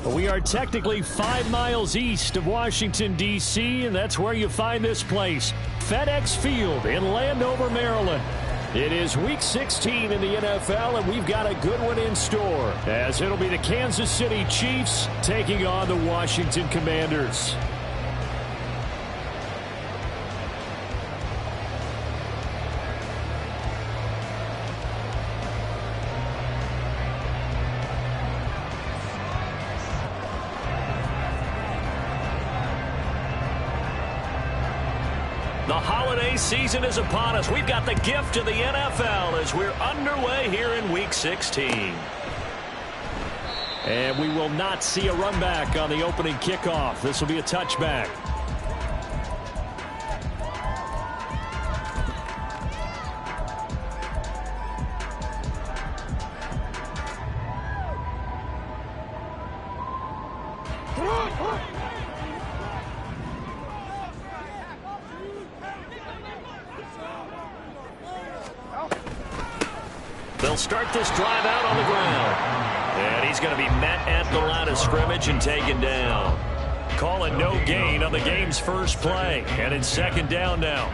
We are technically 5 miles east of Washington, D.C., and that's where you find this place, FedEx Field in Landover, Maryland. It is Week 16 in the NFL, and we've got a good one in store, as it'll be the Kansas City Chiefs taking on the Washington Commanders. The holiday season is upon us. We've got the gift of the NFL as we're underway here in Week 16. And we will not see a run back on the opening kickoff. This will be a touchback. They'll start this drive out on the ground. And he's going to be met at the line of scrimmage and taken down. Calling no gain on the game's first play. And it's second down now.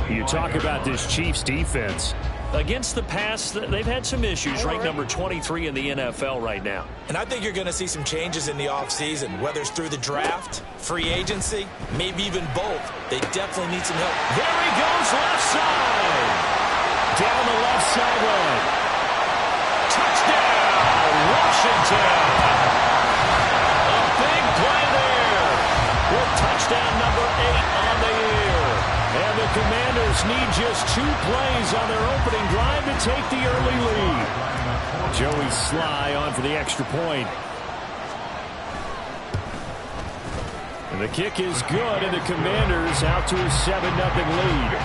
You talk about this Chiefs defense. Against the pass, they've had some issues. Ranked number 23 in the NFL right now. And I think you're going to see some changes in the offseason, whether it's through the draft, free agency, maybe even both. They definitely need some help. There he goes, left side. Down the left sideline. Touchdown, Washington. A big play there with touchdown number 8 on the year. And the Commanders need just 2 plays on their opening drive to take the early lead. Joey Sly on for the extra point. And the kick is good, and the Commanders out to a 7-0 lead.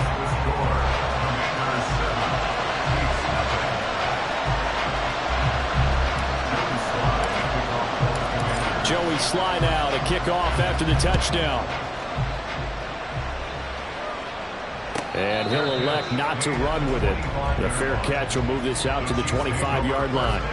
Joey Sly now to kick off after the touchdown. And he'll elect not to run with it. The fair catch will move this out to the 25-yard line.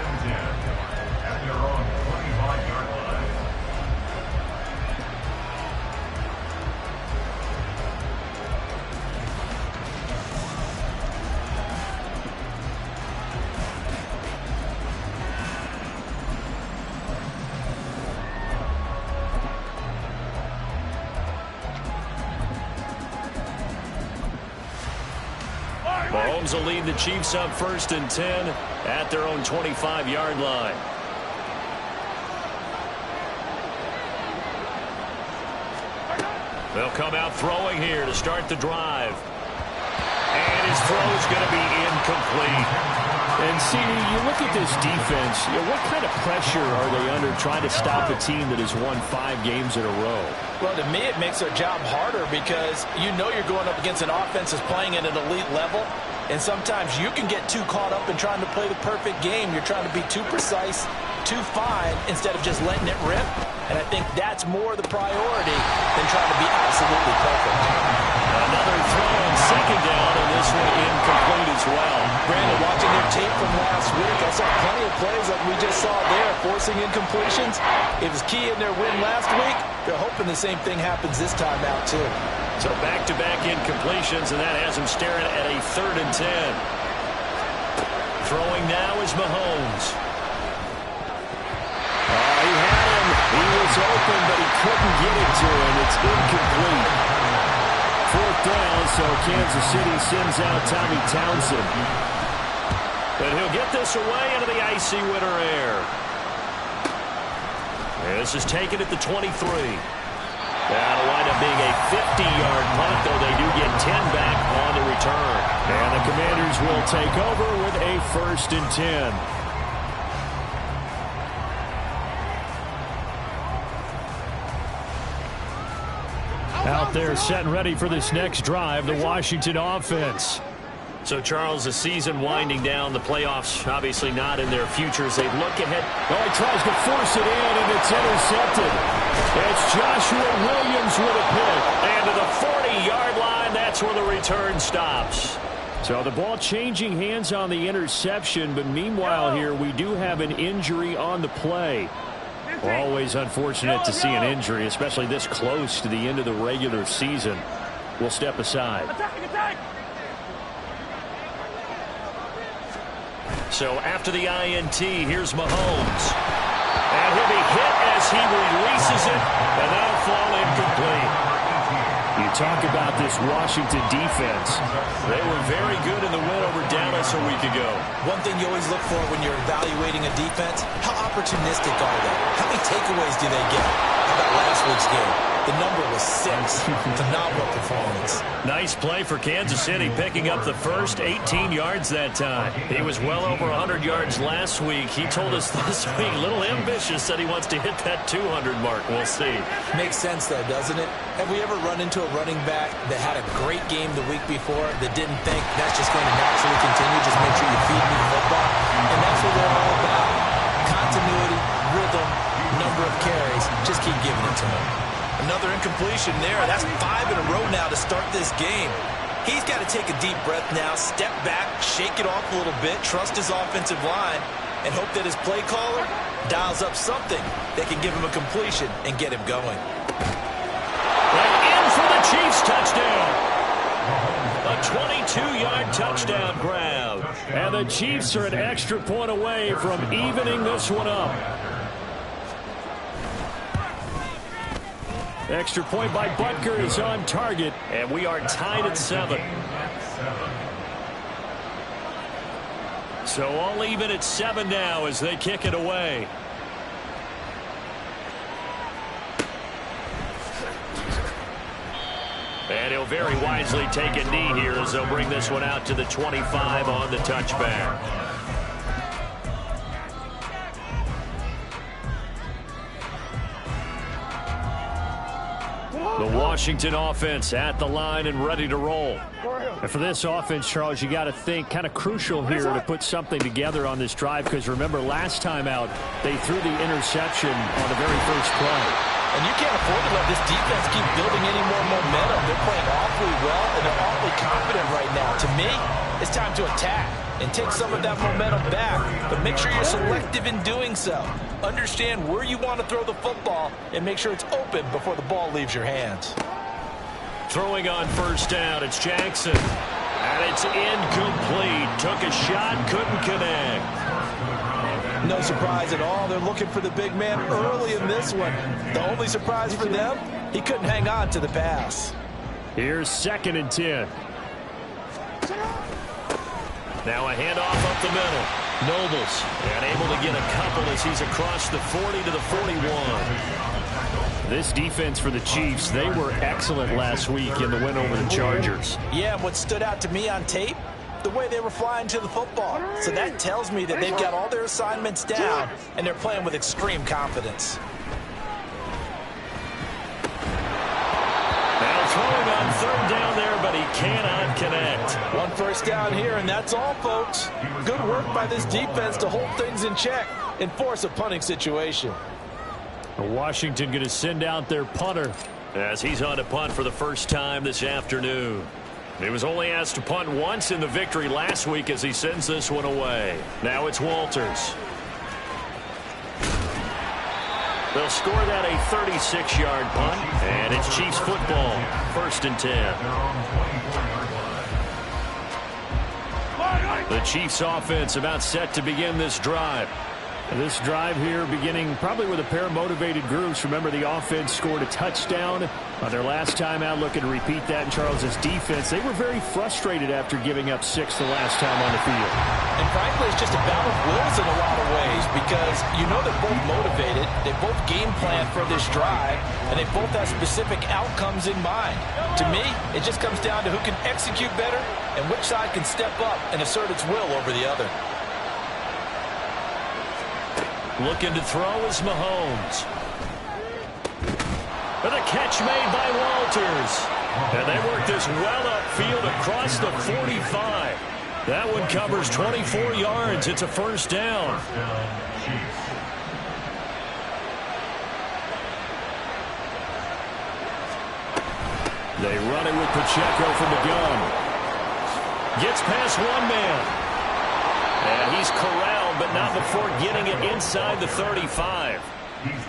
Mahomes will lead the Chiefs up 1st and 10 at their own 25-yard line. They'll come out throwing here to start the drive. And his throw is going to be incomplete. And, CD, you look at this defense, what kind of pressure are they under trying to stop a team that has won 5 games in a row? Well, to me, it makes their job harder because you know you're going up against an offense that's playing at an elite level. And sometimes you can get too caught up in trying to play the perfect game. You're trying to be too precise, too fine, instead of just letting it rip. And I think that's more the priority than trying to be absolutely perfect. Another throw on second down, and this one incomplete as well. Brandon, watching their tape from last week, I saw plenty of plays like we just saw there, forcing incompletions. It was key in their win last week. They're hoping the same thing happens this time out, too. So back-to-back incompletions, and that has him staring at a 3rd and 10. Throwing now is Mahomes. He had him. He was open, but he couldn't get it to him. It's incomplete. 4th down, so Kansas City sends out Tommy Townsend. But he'll get this away into the icy winter air. This is taken at the 23. That'll wind up being a 50-yard punt, though they do get 10 back on the return. And the Commanders will take over with a 1st and 10. Out there set and ready for this next drive, the Washington offense. So, Charles, the season winding down, the playoffs obviously not in their future as they look ahead. Oh, he tries to force it in, and it's intercepted. It's Joshua Williams with a pick. And to the 40-yard line, that's where the return stops. So the ball changing hands on the interception, but meanwhile here we do have an injury on the play. Always unfortunate to see an injury, especially this close to the end of the regular season. We'll step aside. So after the INT, here's Mahomes. And he'll be hit as he releases it, and that'll fall incomplete. You talk about this Washington defense. They were very good in the win over Dallas a week ago. One thing you always look for when you're evaluating a defense, how opportunistic are they? How many takeaways do they get? How about last week's game? The number was 6. Phenomenal performance. Nice play for Kansas City, picking up the first 18 yards that time. He was well over 100 yards last week. He told us this week, a little ambitious, said he wants to hit that 200 mark. We'll see. Makes sense, though, doesn't it? Have we ever run into a running back that had a great game the week before that didn't think that's just going to naturally continue? Just make sure you feed me the football. And that's what they're all about. Continuity, rhythm, number of carries. Just keep giving it to him. Another incompletion there. That's 5 in a row now to start this game. He's got to take a deep breath now, step back, shake it off a little bit, trust his offensive line, and hope that his play caller dials up something that can give him a completion and get him going. And in for the Chiefs touchdown. A 22-yard touchdown grab. And the Chiefs are an extra point away from evening this one up. Extra point by Butker is on target, and we are tied at 7. So all even at 7 now as they kick it away. And he'll very wisely take a knee here as they'll bring this one out to the 25 on the touchback. The Washington offense at the line and ready to roll. And for this offense, Charles, you got to think kind of crucial here to put something together on this drive, because remember last time out they threw the interception on the very first play. And you can't afford to let this defense keep building any more momentum. They're playing awfully well, and they're awfully confident right now. To me, it's time to attack and take some of that momentum back. But make sure you're selective in doing so. Understand where you want to throw the football and make sure it's open before the ball leaves your hands. Throwing on first down, it's Jackson. And it's incomplete. Took a shot, couldn't connect. No surprise at all. They're looking for the big man early in this one. The only surprise for them, he couldn't hang on to the pass. Here's 2nd and 10. Now a handoff up the middle. Nobles, and able to get a couple as he's across the 40 to the 41. This defense for the Chiefs, they were excellent last week in the win over the Chargers. Yeah, and what stood out to me on tape, the way they were flying to the football. So that tells me that they've got all their assignments down, and they're playing with extreme confidence. Now throwing on 3rd down there, but he cannot connect. 1 first down here, and that's all, folks. Good work by this defense to hold things in check and force a punting situation. Washington going to send out their punter as he's on to punt for the first time this afternoon. He was only asked to punt once in the victory last week as he sends this one away. Now it's Walters. They'll score that a 36-yard punt, and it's Chiefs football, 1st and 10. The Chiefs offense about set to begin this drive. This drive here beginning probably with a pair of motivated groups. Remember, the offense scored a touchdown on their last time out. Looking to repeat that in Charles's defense. They were very frustrated after giving up 6 the last time on the field. And frankly, it's just a battle of wills in a lot of ways, because you know they're both motivated. They both game plan for this drive, and they both have specific outcomes in mind. To me, it just comes down to who can execute better and which side can step up and assert its will over the other. Looking to throw is Mahomes. And a catch made by Walters. And they work this well upfield across the 45. That one covers 24 yards. It's a 1st down. They run it with Pacheco from the gun. Gets past one man. And he's corralled, but not before getting it inside the 35.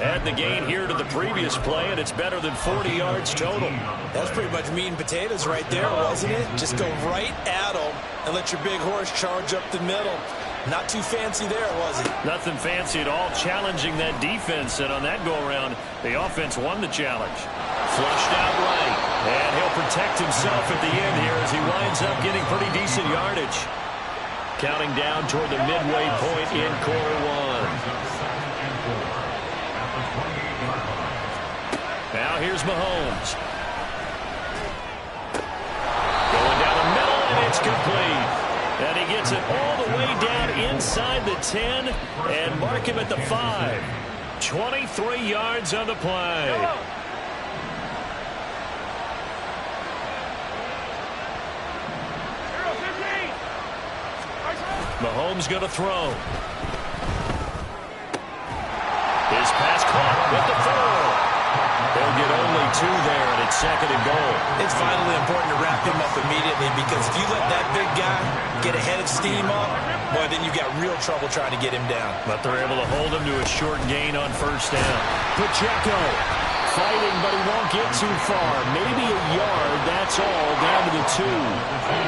Add the gain here to the previous play, and it's better than 40 yards total. That's pretty much meat and potatoes right there, wasn't it? Just go right at them and let your big horse charge up the middle. Not too fancy there, was it? Nothing fancy at all, challenging that defense, and on that go-around, the offense won the challenge. Flushed out right, and he'll protect himself at the end here as he winds up getting pretty decent yardage. Counting down toward the midway point in quarter one. Now here's Mahomes. Going down the middle, and it's complete. And he gets it all the way down inside the 10 and mark him at the 5. 23 yards on the play. Mahomes going to throw. His pass caught with the 4. They'll get only 2 there, and it's 2nd and goal. It's vitally important to wrap him up immediately, because if you let that big guy get a head of steam up, boy, then you've got real trouble trying to get him down. But they're able to hold him to a short gain on first down. Pacheco fighting, but he won't get too far. Maybe a yard, that's all, down to the 2.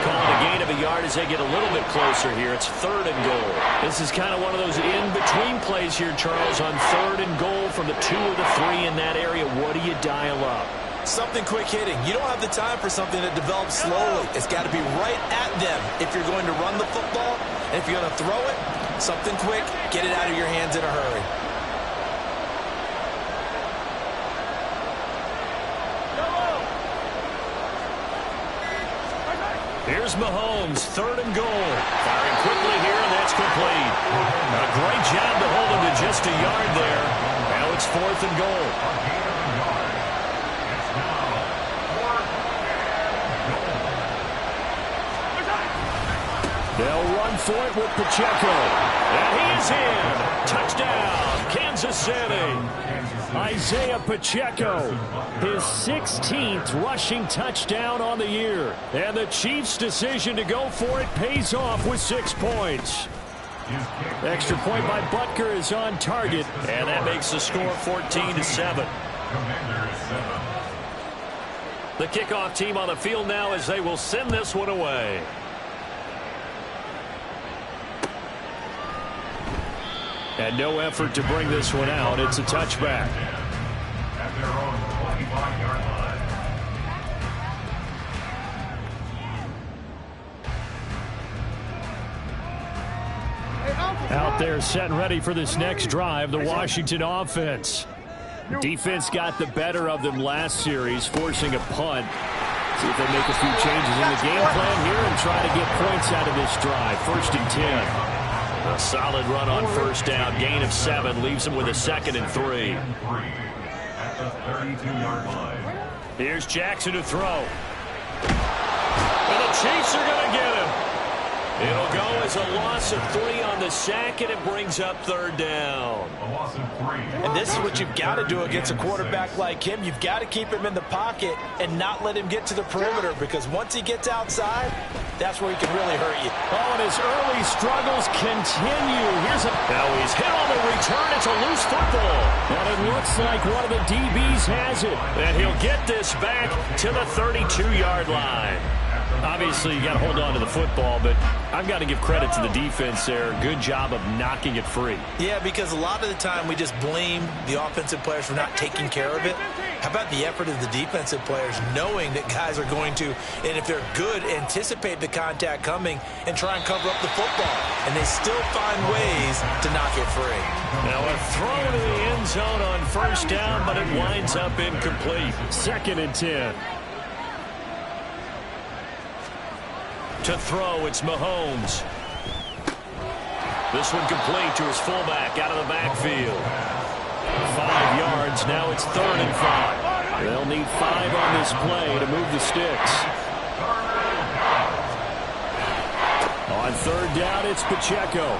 Call it a gain of a yard as they get a little bit closer here. It's 3rd and goal. This is kind of one of those in-between plays here, Charles, on 3rd and goal from the 2 or the 3 in that area. What do you dial up? Something quick hitting. You don't have the time for something that develops slowly. It's got to be right at them if you're going to run the football. And if you're going to throw it, something quick, get it out of your hands in a hurry. Here's Mahomes, 3rd and goal. Firing quickly here, and that's complete. A great job to hold him to just a yard there. Now it's 4th and goal. They'll run for it with Pacheco. And he is in. Touchdown, Kansas City. Isaiah Pacheco, his 16th rushing touchdown on the year. And the Chiefs' decision to go for it pays off with 6 points. Extra point by Butker is on target, and that makes the score 14-7. The kickoff team on the field now as they will send this one away. And no effort to bring this one out. It's a touchback. At their own 25-yard line. Out there set and ready for this next drive, the Washington offense. Defense got the better of them last series, forcing a punt. See if they make a few changes in the game plan here and try to get points out of this drive. 1st and 10. A solid run on first down. Gain of 7 leaves him with a 2nd and 3. At the 32-yard line. Here's Jackson to throw. And the Chiefs are going to get him. It'll go as a loss of 3 on the sack, and it brings up 3rd down. A loss of 3. And this is what you've got to do against a quarterback like him. You've got to keep him in the pocket and not let him get to the perimeter, because once he gets outside, that's where he can really hurt you. Oh, and his early struggles continue. Now he's hit on the return. It's a loose football. And it looks like one of the DBs has it. And he'll get this back to the 32-yard line. Obviously, you got to hold on to the football, but I've got to give credit to the defense there. Good job of knocking it free. Yeah, because a lot of the time we just blame the offensive players for not taking care of it. How about the effort of the defensive players knowing that guys are going to, and if they're good, anticipate the contact coming and try and cover up the football. And they still find ways to knock it free. Now a throw to the end zone on first down, but it winds up incomplete. 2nd and 10. To throw, it's Mahomes. This one complete to his fullback out of the backfield. 5 yards, now it's 3rd and 5. They'll need 5 on this play to move the sticks. On 3rd down, it's Pacheco.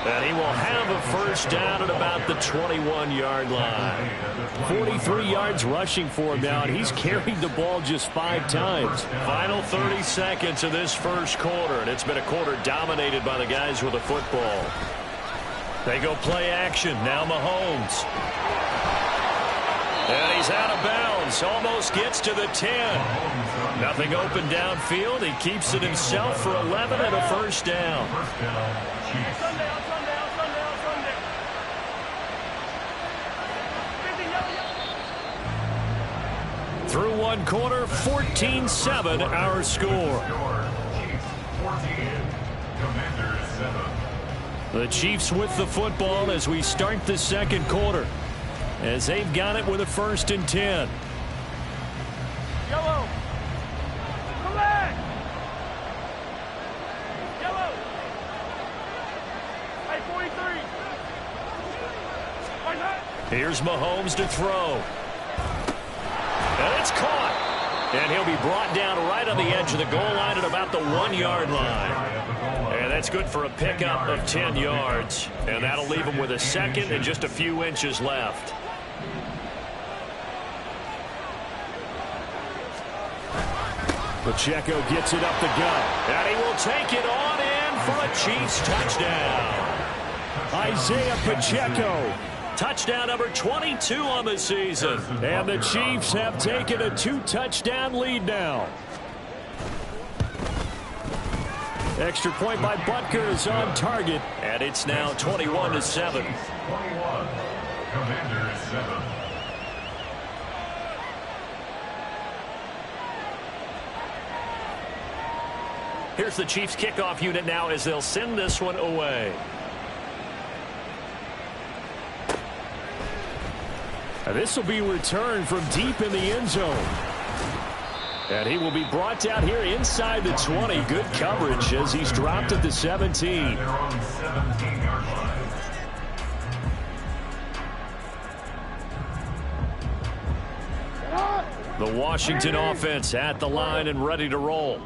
And he will have a first down at about the 21-yard line. 43 yards rushing for him now, and he's carried the ball just 5 times. Final 30 seconds of this first quarter, and it's been a quarter dominated by the guys with the football. They go play action. Now Mahomes. And he's out of bounds. Almost gets to the 10. Nothing open downfield. He keeps it himself for 11 and a first down. Through one quarter, 14-7 our score. The Chiefs with the football as we start the second quarter, as they've got it with a 1st and 10. Yellow. Come back. Yellow. Hey, 43. Here's Mahomes to throw. And it's caught. And he'll be brought down right on the edge of the goal line at about the 1-yard line. And that's good for a pickup of 10 yards. And that'll leave him with a second and just a few inches left. Pacheco gets it up the gut. And he will take it on in for a Chiefs touchdown. Isaiah Pacheco. Touchdown number 22 on the season. And the Chiefs have taken a 2-touchdown lead now. Extra point by Butker is on target. And it's now 21-7. 21. Commanders 7. Here's the Chiefs kickoff unit now as they'll send this one away. And this will be returned from deep in the end zone. And he will be brought down here inside the 20. Good coverage as he's dropped at the 17. They're on the 17-yard line. The Washington offense at the line and ready to roll.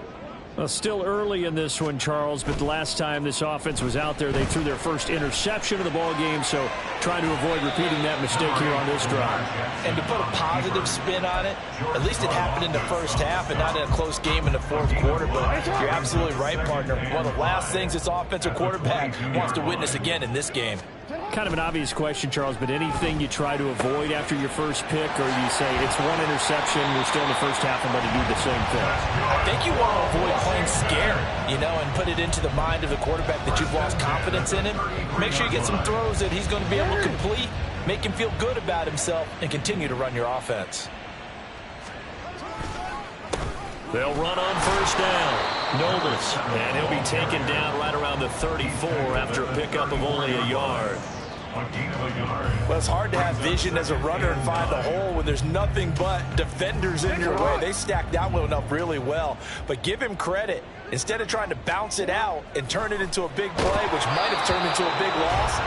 Well, still early in this one, Charles, but the last time this offense was out there, they threw their first interception of the ball game, so trying to avoid repeating that mistake here on this drive. And to put a positive spin on it, at least it happened in the first half and not in a close game in the fourth quarter, but you're absolutely right, partner. One of the last things this offensive quarterback wants to witness again in this game. Kind of an obvious question, Charles, but anything you try to avoid after your first pick, or you say it's one interception, we're still in the first half and let it do the same thing? I think you want to avoid playing scared, and put it into the mind of the quarterback that you've lost confidence in him. Make sure you get some throws that he's going to be able to complete, make him feel good about himself, and continue to run your offense. They'll run on first down. Nobles, and he'll be taken down right around the 34 after a pickup of only a yard. Well, it's hard to have vision as a runner and find the hole when there's nothing but defenders in your way. They stacked that one up really well. But give him credit. Instead of trying to bounce it out and turn it into a big play, which might have turned into a big loss,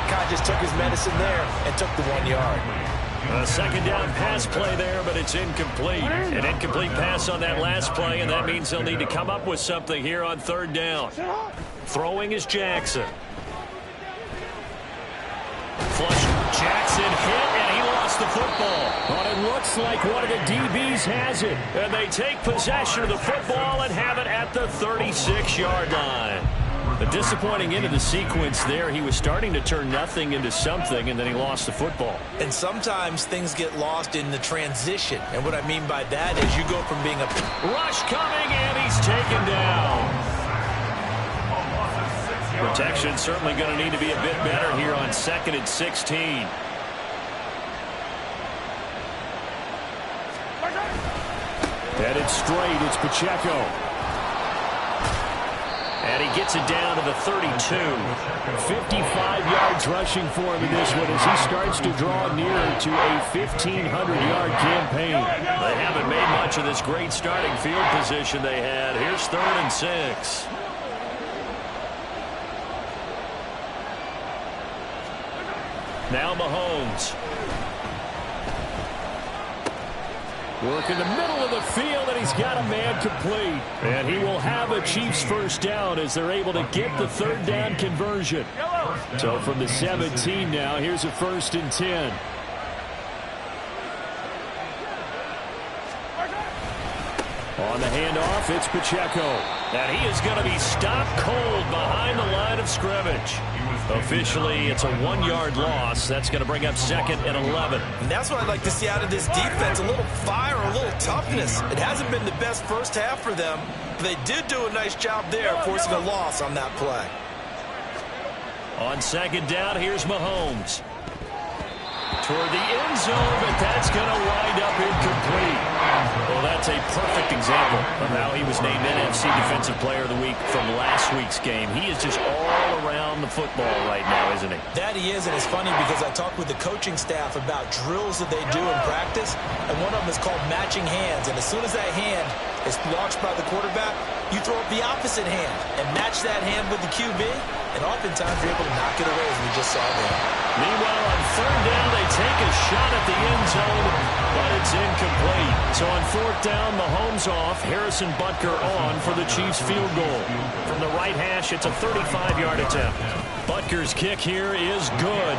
kind of just took his medicine there and took the 1 yard. A second down pass play there, but it's incomplete. An incomplete pass on that last play, and that means they'll need to come up with something here on third down. Throwing is Jackson. Flush. Jackson hit, and he lost the football. But it looks like one of the DBs has it. And they take possession of the football and have it at the 36-yard line. A disappointing end of the sequence there. He was starting to turn nothing into something, and then he lost the football. And sometimes things get lost in the transition. And what I mean by that is you go from being a rush coming, and he's taken down. Protection certainly going to need to be a bit better here on 2nd and 16. Headed straight, it's Pacheco. And he gets it down to the 32. 55 yards rushing for him in this one as he starts to draw nearer to a 1,500-yard campaign. They haven't made much of this great starting field position they had. Here's 3rd and 6. Now Mahomes. Work in the middle of the field, and he's got a man complete. And he will have a Chiefs first down as they're able to get the third down conversion. So from the 17 now, here's a 1st and 10. On the handoff, it's Pacheco. And he is going to be stopped cold behind the line of scrimmage. Officially, it's a 1-yard loss. That's going to bring up 2nd and 11. And that's what I'd like to see out of this defense, a little fire, a little toughness. It hasn't been the best first half for them, but they did do a nice job there forcing a loss on that play. On 2nd down, here's Mahomes. Toward the end zone, but that's going to wind up incomplete. Well, that's a perfect example of how he was named NFC Defensive Player of the Week from last week's game. He is just all around the football right now, isn't he? That he is, and it's funny because I talked with the coaching staff about drills that they do in practice, and one of them is called matching hands. And as soon as that hand is launched by the quarterback, you throw up the opposite hand and match that hand with the QB, and oftentimes you're able to knock it away, as we just saw there. Meanwhile, on 3rd down, they take a shot at the end zone, but it's incomplete. So on 4th down, Mahomes off, Harrison Butker on for the Chiefs field goal. From the right hash, it's a 35-yard attempt. Butker's kick here is good.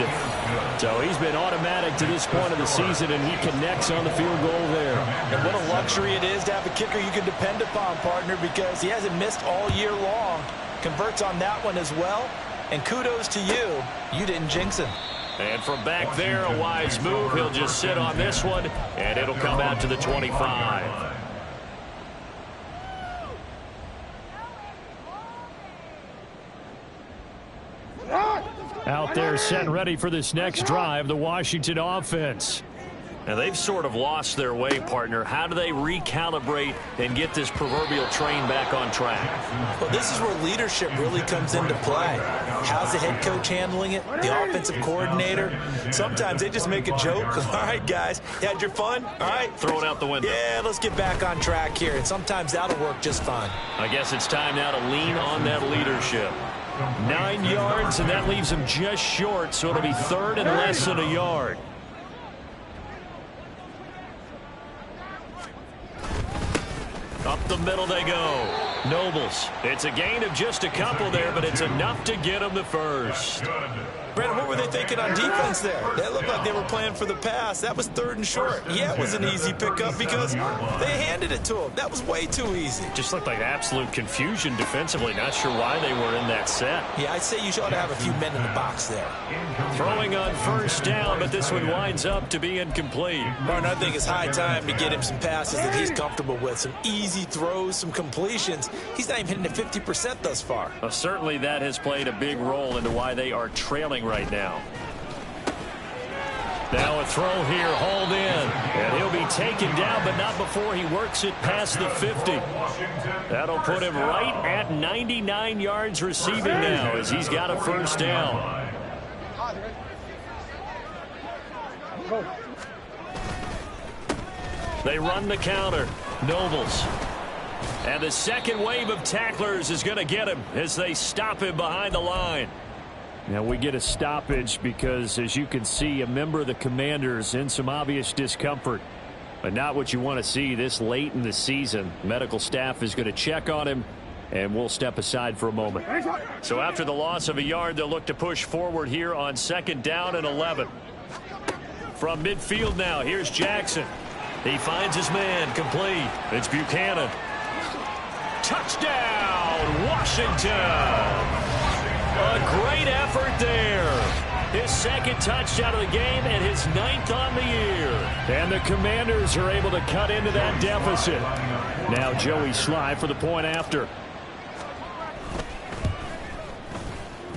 So he's been automatic to this point of the season, and he connects on the field goal there. And what a luxury it is to have a kicker you can depend upon, partner, because he hasn't missed all year long. Converts on that one as well. And kudos to you. You didn't jinx him. And from back there, a wise move. He'll just sit on this one, and it'll come out to the 25. Out there set and ready for this next drive, the Washington offense. Now, they've sort of lost their way, partner. How do they recalibrate and get this proverbial train back on track? Well, this is where leadership really comes into play. How's the head coach handling it? The offensive coordinator? Sometimes they just make a joke. All right, guys, you had your fun? All right. Throw it out the window. Yeah, let's get back on track here. And sometimes that'll work just fine. I guess it's time now to lean on that leadership. 9 yards, and that leaves him just short, so it'll be 3rd and less than a yard. Up the middle they go. Nobles. It's a gain of just a couple there, but it's enough to get them the first. Brandon, what were they thinking on defense there? That looked like they were playing for the pass. That was 3rd and short. Yeah, it was an easy pickup because they handed it to him. That was way too easy. Just looked like absolute confusion defensively. Not sure why they were in that set. Yeah, I'd say you ought to have a few men in the box there. Throwing on 1st down, but this one winds up to be incomplete. Martin, I think it's high time to get him some passes that he's comfortable with. Some easy throws, some completions. He's not even hitting the 50% thus far. Well, certainly that has played a big role into why they are trailing right now. Now a throw here, hauled in, and he'll be taken down, but not before he works it past the 50. That'll put him right at 99 yards receiving now as he's got a 1st down. They run the counter. Nobles. And the second wave of tacklers is going to get him as they stop him behind the line. Now we get a stoppage because, as you can see, a member of the Commanders in some obvious discomfort. But not what you want to see this late in the season. Medical staff is going to check on him, and we'll step aside for a moment. So after the loss of a yard, they'll look to push forward here on 2nd down and 11. From midfield now, here's Jackson. He finds his man, complete. It's Buchanan. Touchdown, Washington! A great effort there. His 2nd touchdown of the game and his 9th on the year. And the Commanders are able to cut into that deficit. Now Joey Sly for the point after.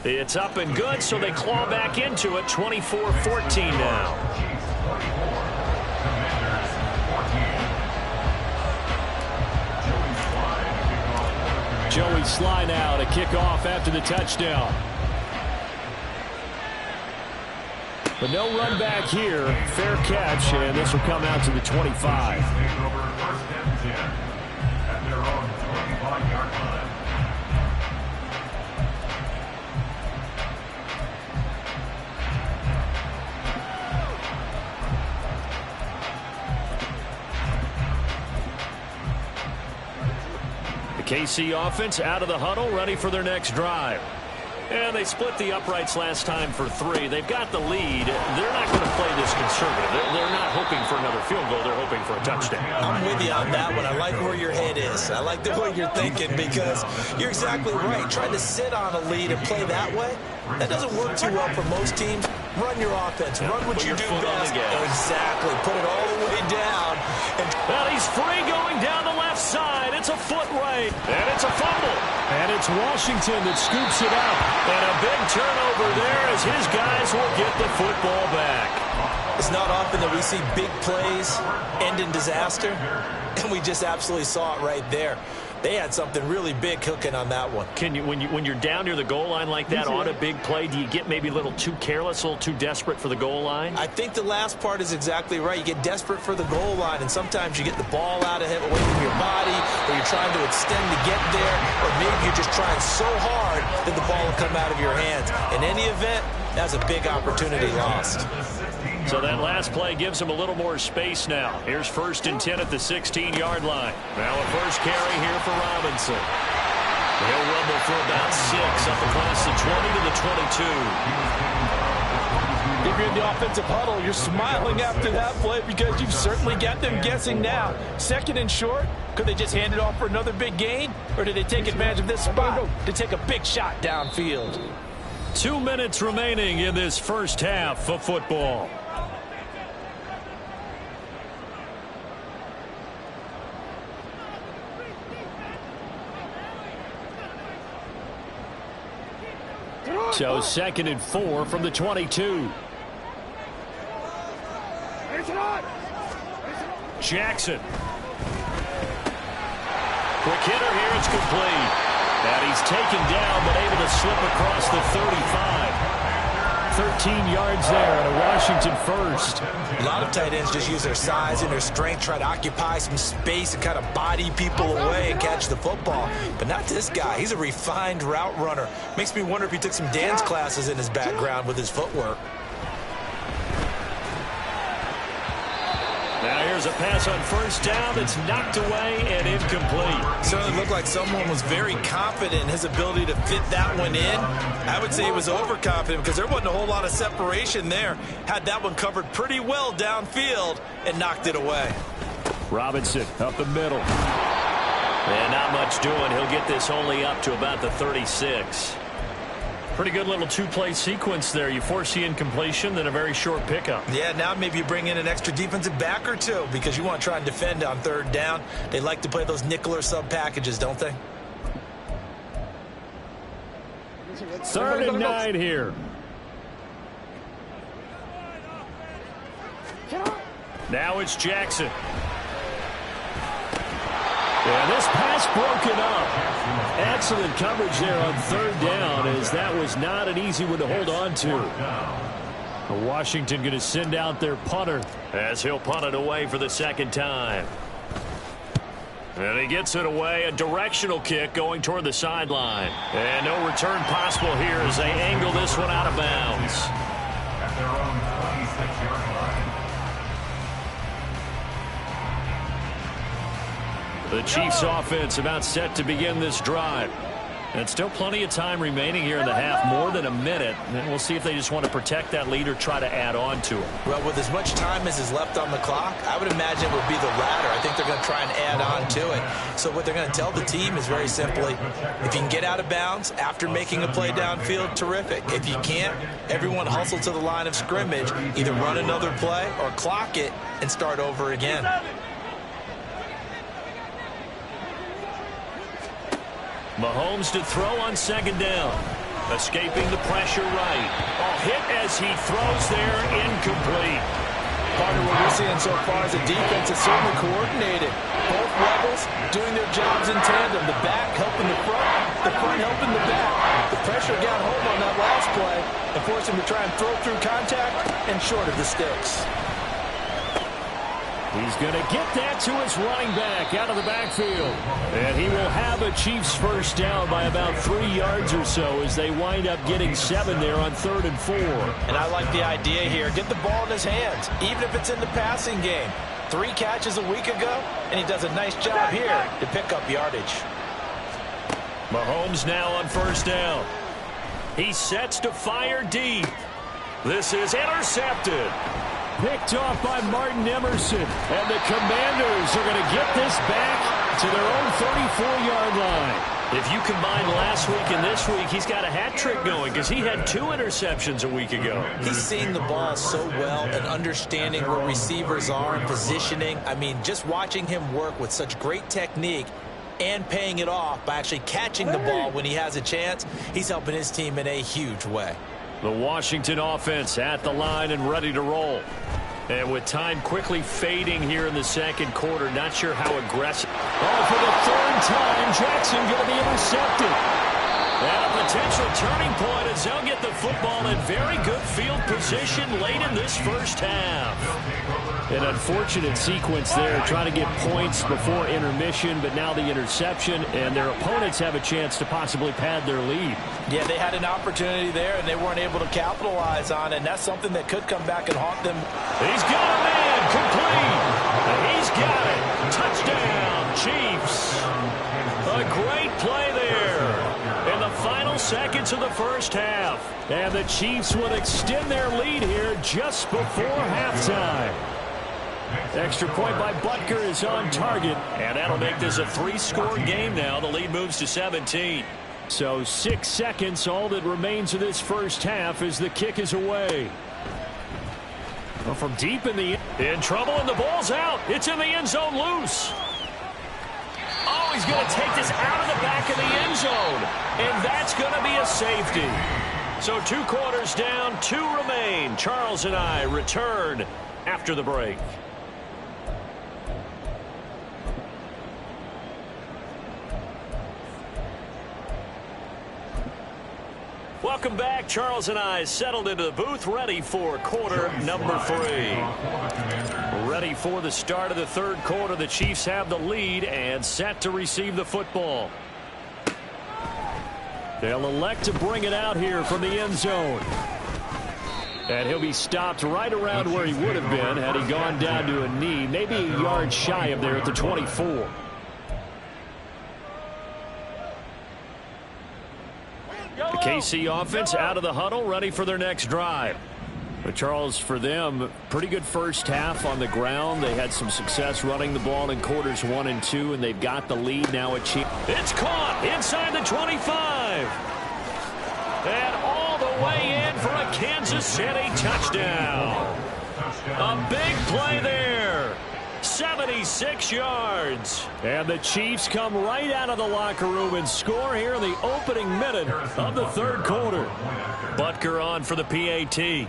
It's up and good, so they claw back into it. 24-14 now. Joey Sly now to kick off after the touchdown. But no run back here. Fair catch, and this will come out to the 25. KC offense out of the huddle, ready for their next drive. And they split the uprights last time for 3. They've got the lead. They're not going to play this conservative. They're not hoping for another field goal. They're hoping for a touchdown. I'm with you on that one. I like where your head is. I like the way you're thinking because you're exactly right. Trying to sit on a lead and play that way, that doesn't work too well for most teams. Run your offense. Run what you do best. Exactly. Put it all the way down. Well, he's free going down the left side. It's a foot race. And it's a fumble. And it's Washington that scoops it up. And a big turnover there as his guys will get the football back. It's not often that we see big plays end in disaster. And we just absolutely saw it right there. They had something really big cooking on that one. Can you, when you're down near the goal line like that on a big play, do you get maybe a little too careless, a little too desperate for the goal line? I think the last part is exactly right. You get desperate for the goal line, and sometimes you get the ball out of it, away from your body, or you're trying to extend to get there, or maybe you're just trying so hard that the ball will come out of your hands. In any event, that's a big opportunity lost. So that last play gives him a little more space now. Here's 1st and 10 at the 16-yard line. Now a first carry here for Robinson. He'll rumble for about 6 up across the 20 to the 22. If you're in the offensive huddle, you're smiling after that play because you've certainly got them guessing now. 2nd and short, could they just hand it off for another big gain? Or did they take advantage of this spot to take a big shot downfield? 2 minutes remaining in this first half of football. So 2nd and 4 from the 22. Jackson. Quick hitter here. It's complete. And he's taken down but able to slip across the 35. 13 yards there and a Washington first. A lot of tight ends just use their size and their strength, try to occupy some space and kind of body people away and catch the football. But not this guy. He's a refined route runner. Makes me wonder if he took some dance classes in his background with his footwork. Now here's a pass on 1st down that's knocked away and incomplete. Certainly looked like someone was very confident in his ability to fit that one in. I would say he was overconfident because there wasn't a whole lot of separation there. Had that one covered pretty well downfield and knocked it away. Robinson up the middle. And not much doing. He'll get this only up to about the 36. Pretty good little 2-play sequence there. You force the incompletion, then a very short pickup. Yeah, now maybe you bring in an extra defensive back or two because you want to try and defend on 3rd down. They like to play those nickel or sub packages, don't they? 3rd and 9 here. Now it's Jackson. Yeah, this pass broken up. Excellent coverage there on 3rd down as that was not an easy one to hold on to. Washington going to send out their punter as he'll punt it away for the 2nd time. And he gets it away, a directional kick going toward the sideline. And no return possible here as they angle this one out of bounds. At their own 26-yard line. The Chiefs offense about set to begin this drive. And still plenty of time remaining here in the half, more than a minute. And we'll see if they just want to protect that lead or try to add on to it. Well, with as much time as is left on the clock, I would imagine it would be the latter. I think they're going to try and add on to it. So what they're going to tell the team is very simply, if you can get out of bounds after making a play downfield, terrific. If you can't, everyone hustle to the line of scrimmage, either run another play or clock it and start over again. Mahomes to throw on 2nd down. Escaping the pressure right. A hit as he throws there, incomplete. Part of what we're seeing so far is the defense is certainly coordinated. Both levels doing their jobs in tandem. The back helping the front helping the back. The pressure got home on that last play and forced him to try and throw through contact and short of the sticks. He's going to get that to his running back out of the backfield. And he will have a Chiefs first down by about 3 yards or so as they wind up getting 7 there on 3rd and 4. And I like the idea here. Get the ball in his hands, even if it's in the passing game. 3 catches a week ago, and he does a nice job here to pick up yardage. Mahomes now on 1st down. He sets to fire deep. This is intercepted. picked off by Martin Emerson. And the Commanders are going to get this back to their own 34-yard line. If you combine last week and this week, he's got a hat trick going because he had 2 interceptions a week ago. He's seeing the ball so well and understanding where receivers are and positioning. I mean, just watching him work with such great technique and paying it off by actually catching the ball when he has a chance, he's helping his team in a huge way. The Washington offense at the line and ready to roll. And with time quickly fading here in the second quarter, not sure how aggressive. Oh, for the 3rd time, Jackson going to be intercepted. And a potential turning point as they'll get the football in very good field position late in this first half. An unfortunate sequence there, trying to get points before intermission, but now the interception, and their opponents have a chance to possibly pad their lead. Yeah, they had an opportunity there, and they weren't able to capitalize on it, and that's something that could come back and haunt them. He's got a man, complete. He's got it. Touchdown, Chiefs. A great play there in the final seconds of the first half. And the Chiefs will extend their lead here just before halftime. Extra point by Butker is on target, and that'll make this a 3-score game now. The lead moves to 17. So 6 seconds, all that remains of this first half as the kick is away. Well, from deep in trouble, and the ball's out. It's in the end zone loose. Oh, he's going to take this out of the back of the end zone, and that's going to be a safety. So 2 quarters down, 2 remain. Charles and I return after the break. Welcome back. Charles and I settled into the booth, ready for quarter number 3. Ready for the start of the 3rd quarter. The Chiefs have the lead and set to receive the football. They'll elect to bring it out here from the end zone. And he'll be stopped right around where he would have been had he gone down to a knee, maybe a yard shy of there at the 24. The KC offense out of the huddle, ready for their next drive. But Charles, for them, pretty good first half on the ground. They had some success running the ball in quarters 1 and 2, and they've got the lead now at Chiefs. It's caught inside the 25. And all the way in for a Kansas City touchdown. A big play there. 76 yards. And the Chiefs come right out of the locker room and score here in the opening minute of the 3rd quarter. Butker on for the PAT.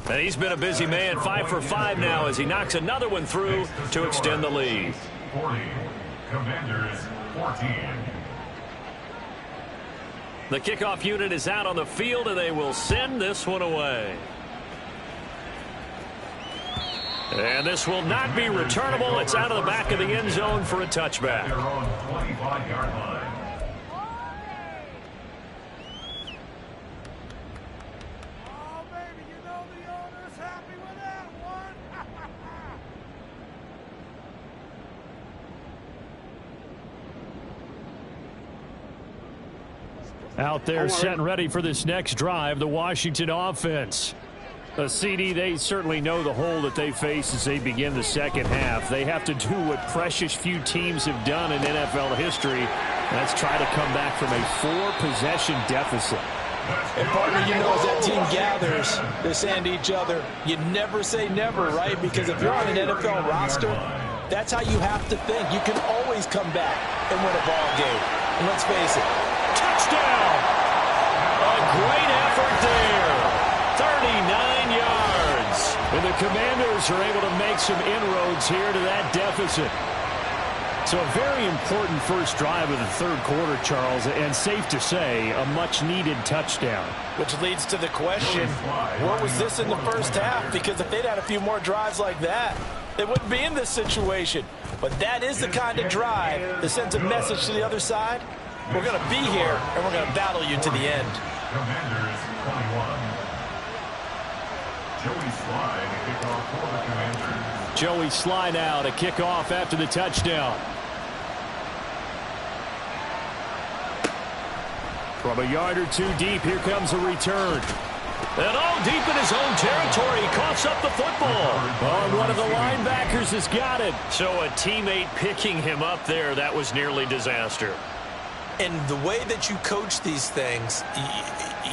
And he's been a busy man, 5 for 5 now as he knocks another one through to extend the lead. 40, Commanders 14. The kickoff unit is out on the field, and they will send this one away. And this will not be returnable. It's out of the back of the end zone for a touchback. Their own 25-yard line. Out there set and ready for this next drive, the Washington offense. A CD, they certainly know the hole that they face as they begin the second half. They have to do what precious few teams have done in NFL history. That's try to come back from a 4-possession deficit. And partner, you know, as that team gathers, they're saying to each other, you never say never, right? Because if you're on an NFL roster, that's how you have to think. You can always come back and win a ball game. And let's face it, touchdown! A great effort there. 39 yards. And the Commanders are able to make some inroads here to that deficit. So a very important first drive of the 3rd quarter, Charles, and safe to say, a much-needed touchdown. Which leads to the question, where was this in the first half? Because if they'd had a few more drives like that, they wouldn't be in this situation. But that is the kind of drive that sends a message to the other side. We're going to be here, and we're going to battle you to the end. Commanders 21. Joey Slye to kick off for the Commanders. Joey Sly now to kick off after the touchdown. From a yard or two deep, here comes a return. And all deep in his own territory, he coughs up the football. Oh, one of the linebackers has got it. So a teammate picking him up there, that was nearly disaster. And the way that you coach these things,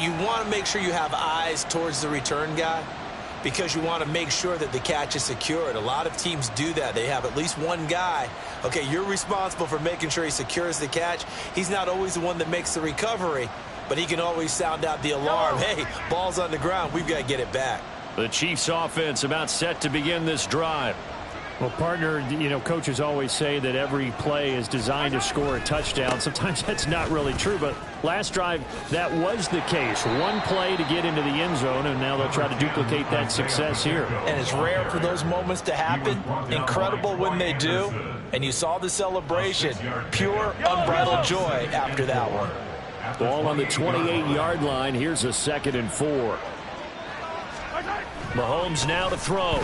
you want to make sure you have eyes towards the return guy because you want to make sure that the catch is secured. A lot of teams do that. They have at least one guy. Okay, you're responsible for making sure he secures the catch. He's not always the one that makes the recovery, but he can always sound out the alarm. Hey, ball's on the ground. We've got to get it back. The Chiefs offense about set to begin this drive. Well, partner, you know, coaches always say that every play is designed to score a touchdown. Sometimes that's not really true, but last drive, that was the case. One play to get into the end zone, and now they'll try to duplicate that success here. And it's rare for those moments to happen. Incredible when they do. And you saw the celebration. Pure, unbridled joy after that one. Ball on the 28-yard line. Here's a 2nd and 4. Mahomes now to throw.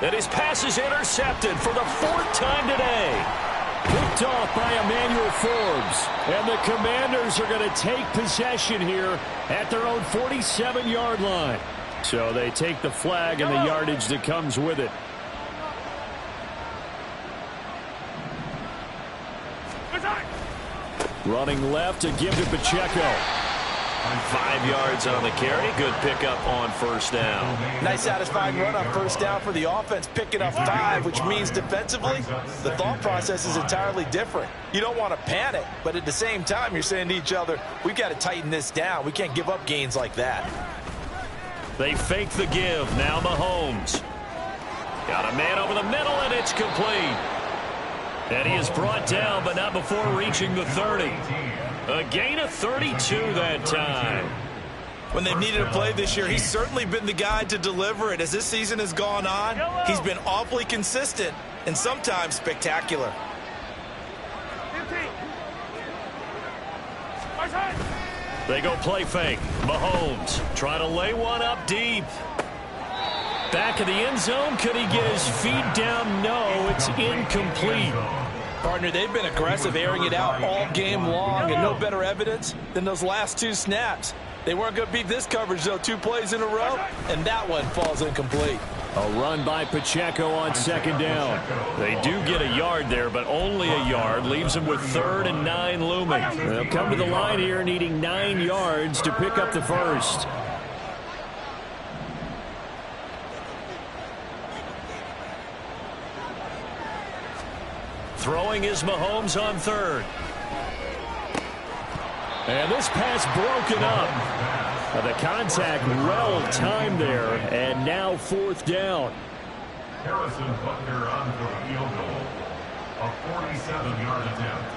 And his pass is intercepted for the 4th time today. Picked off by Emmanuel Forbes. And the Commanders are going to take possession here at their own 47-yard line. So they take the flag and the yardage that comes with it. Running left to give to Pacheco. 5 yards on the carry. Good pickup on 1st down. Nice satisfying run on 1st down for the offense, picking up 5, which means defensively, the thought process is entirely different. You don't want to panic, but at the same time, you're saying to each other, we've got to tighten this down. We can't give up gains like that. They fake the give. Now Mahomes. Got a man over the middle, and it's complete. And he is brought down, but not before reaching the 30. A gain of 32 that time. When they've needed a play this year, he's certainly been the guy to deliver it. As this season has gone on, he's been awfully consistent and sometimes spectacular. They go play fake. Mahomes trying to lay one up deep. Back of the end zone. Could he get his feet down? No, it's incomplete. Partner, they've been aggressive, airing it out all game long, and no better evidence than those last 2 snaps. They weren't going to beat this coverage, though. 2 plays in a row, and that one falls incomplete. A run by Pacheco on 2nd down. They do get a yard there, but only a yard. Leaves them with 3rd and 9 looming. They'll come to the line here needing 9 yards to pick up the 1st. Throwing is Mahomes on 3rd. And this pass broken up. The contact well timed there, and now 4th down. Harrison Butker on for the field goal. A 47-yard attempt.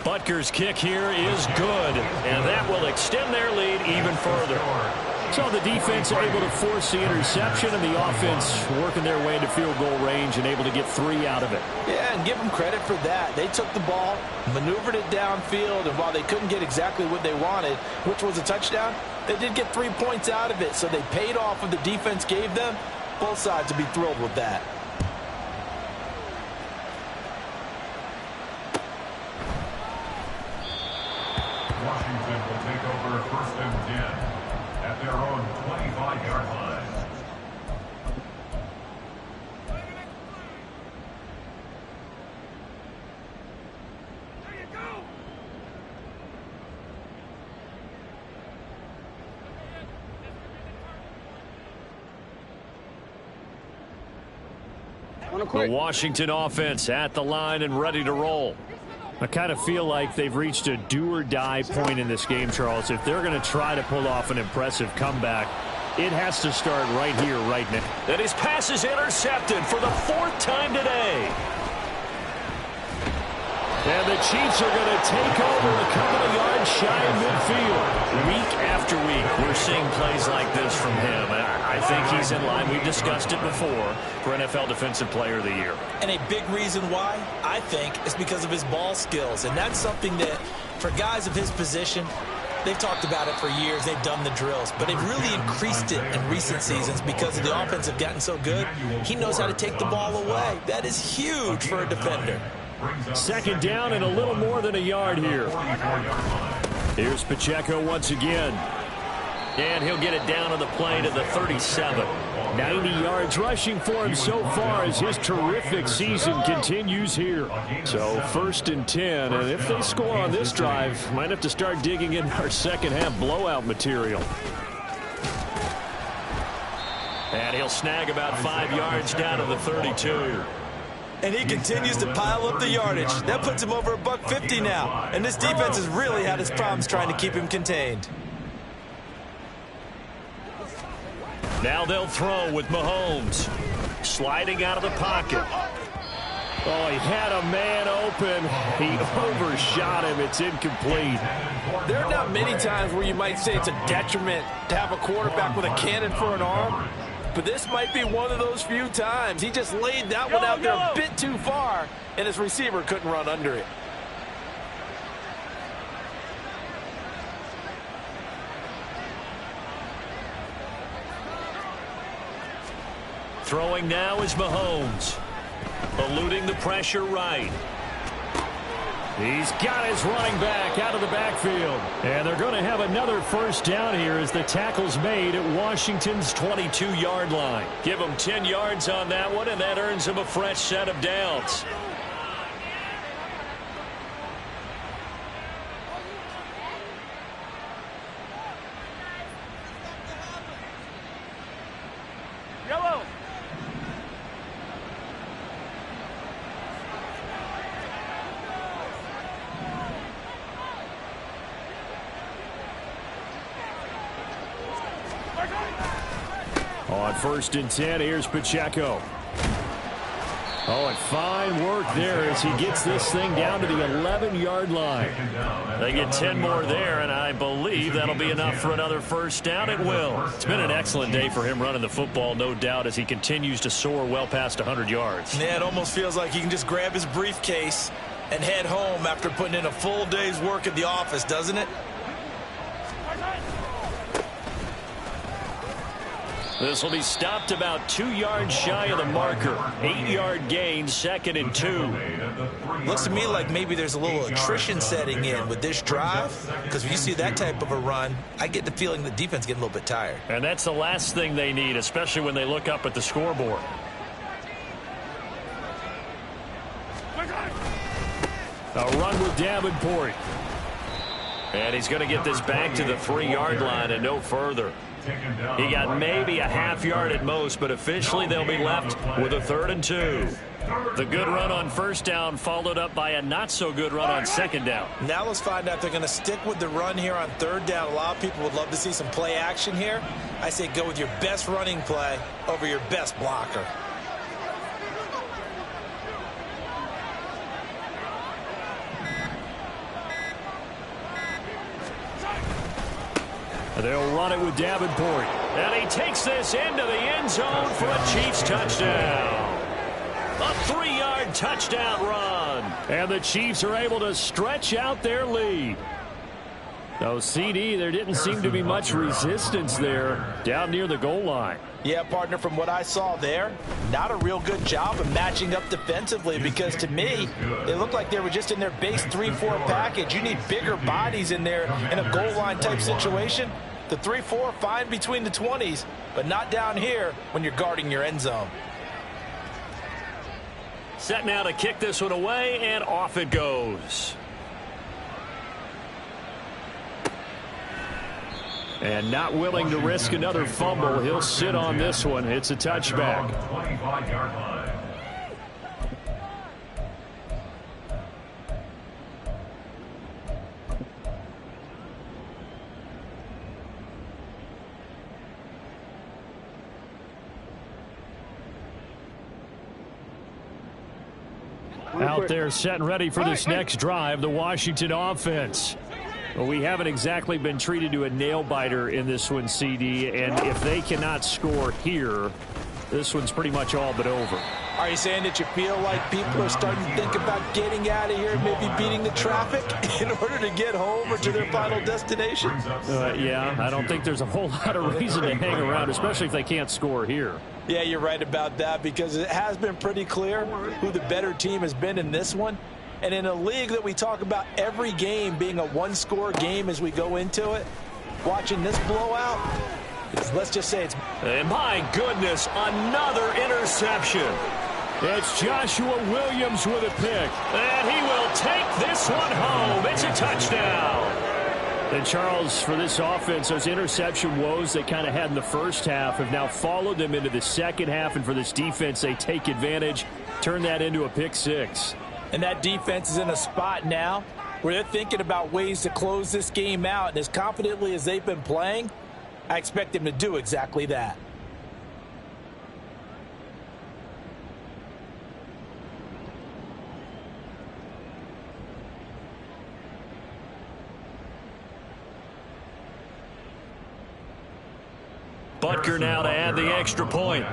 Butker's kick here is good, and that will extend their lead even further. So the defense able to force the interception, and the offense working their way into field goal range and able to get 3 out of it. Yeah, and give them credit for that. They took the ball, maneuvered it downfield, and while they couldn't get exactly what they wanted, which was a touchdown, they did get 3 points out of it. So they paid off what the defense gave them. Both sides would be thrilled with that. Washington will take over 1st and 10 at their own 25-yard line. There you go. The Washington offense at the line and ready to roll. I kind of feel like they've reached a do-or-die point in this game, Charles. If they're going to try to pull off an impressive comeback, it has to start right here, right now. And his pass is intercepted for the 4th time today. And the Chiefs are going to take over a couple of yards yards shy of midfield. Week after week, we're seeing plays like this from him. I think he's in line. We've discussed it before for NFL Defensive Player of the Year. And a big reason why, I think, is because of his ball skills. And that's something that, for guys of his position, they've talked about it for years. They've done the drills. But they've really increased it in recent seasons because of the offense have gotten so good. He knows how to take the ball away. That is huge for a defender. Second down and a little more than a yard here. Here's Pacheco once again. And he'll get it down on the play to the 37. 90 yards rushing for him so far as his terrific season continues here. So 1st and 10, and if they score on this drive, might have to start digging in our second half blowout material. And he'll snag about 5 yards down to the 32. And he continues to pile up the yardage. That puts him over $150 now. And this defense has really had its problems trying to keep him contained. Now they'll throw with Mahomes. Sliding out of the pocket. Oh, he had a man open. He overshot him. It's incomplete. There are not many times where you might say it's a detriment to have a quarterback with a cannon for an arm. But this might be one of those few times. He just laid that one out there a bit too far, and his receiver couldn't run under it. Throwing now is Mahomes. Eluding the pressure right. He's got his running back out of the backfield. And they're going to have another first down here as the tackle's made at Washington's 22-yard line. Give them 10 yards on that one, and that earns them a fresh set of downs. Yellow. On 1st and 10, here's Pacheco. Oh, and fine work there as he gets this thing down to the 11-yard line. They get 10 more there, and I believe that'll be enough for another first down. It will. It's been an excellent day for him running the football, no doubt, as he continues to soar well past 100 yards. Yeah, it almost feels like he can just grab his briefcase and head home after putting in a full day's work at the office, doesn't it? This will be stopped about 2 yards shy of the marker. 8-yard gain, 2nd and 2. Looks to me like maybe there's a little attrition setting in with this drive, because when you see that type of a run, I get the feeling the defense getting a little bit tired. And that's the last thing they need, especially when they look up at the scoreboard. A run with Davenport. And he's going to get this back to the 3-yard line and no further. He got maybe a half yard at most, but officially they'll be left with a 3rd and 2. The good run on first down followed up by a not-so-good run on second down. Now let's find out if they're going to stick with the run here on 3rd down. A lot of people would love to see some play action here. I say go with your best running play over your best blocker. They'll run it with Davenport. And he takes this into the end zone for a Chiefs touchdown. A 3-yard touchdown run. And the Chiefs are able to stretch out their lead. Though CD, there didn't seem to be much resistance there down near the goal line. Yeah, partner, from what I saw there, not a real good job of matching up defensively, because to me, it looked like they were just in their base 3-4 package. You need bigger bodies in there in a goal line type situation. The 3-4, fine between the 20s, but not down here when you're guarding your end zone. Set now to kick this one away, and off it goes. And not willing to risk another fumble, he'll sit on this one. It's a touchback. 25-yard line. Out there set and ready for this next drive, the Washington offense. Well, we haven't exactly been treated to a nail-biter in this one, CD, and if they cannot score here, this one's pretty much all but over. Are you saying that you feel like people are starting to think about getting out of here, maybe beating the traffic in order to get home or to their final destination? Yeah, I don't think there's a whole lot of reason to hang around, especially if they can't score here. Yeah, you're right about that, because it has been pretty clear who the better team has been in this one. And in a league that we talk about every game being a one-score game as we go into it, watching this blowout, let's just say it's... And my goodness, another interception. It's Joshua Williams with a pick. And he will take this one home. It's a touchdown. And Charles, for this offense, those interception woes they kind of had in the first half have now followed them into the second half. And for this defense, they take advantage, turn that into a pick six. And that defense is in a spot now where they're thinking about ways to close this game out. And as confidently as they've been playing, I expect them to do exactly that. Butker now to add the extra point.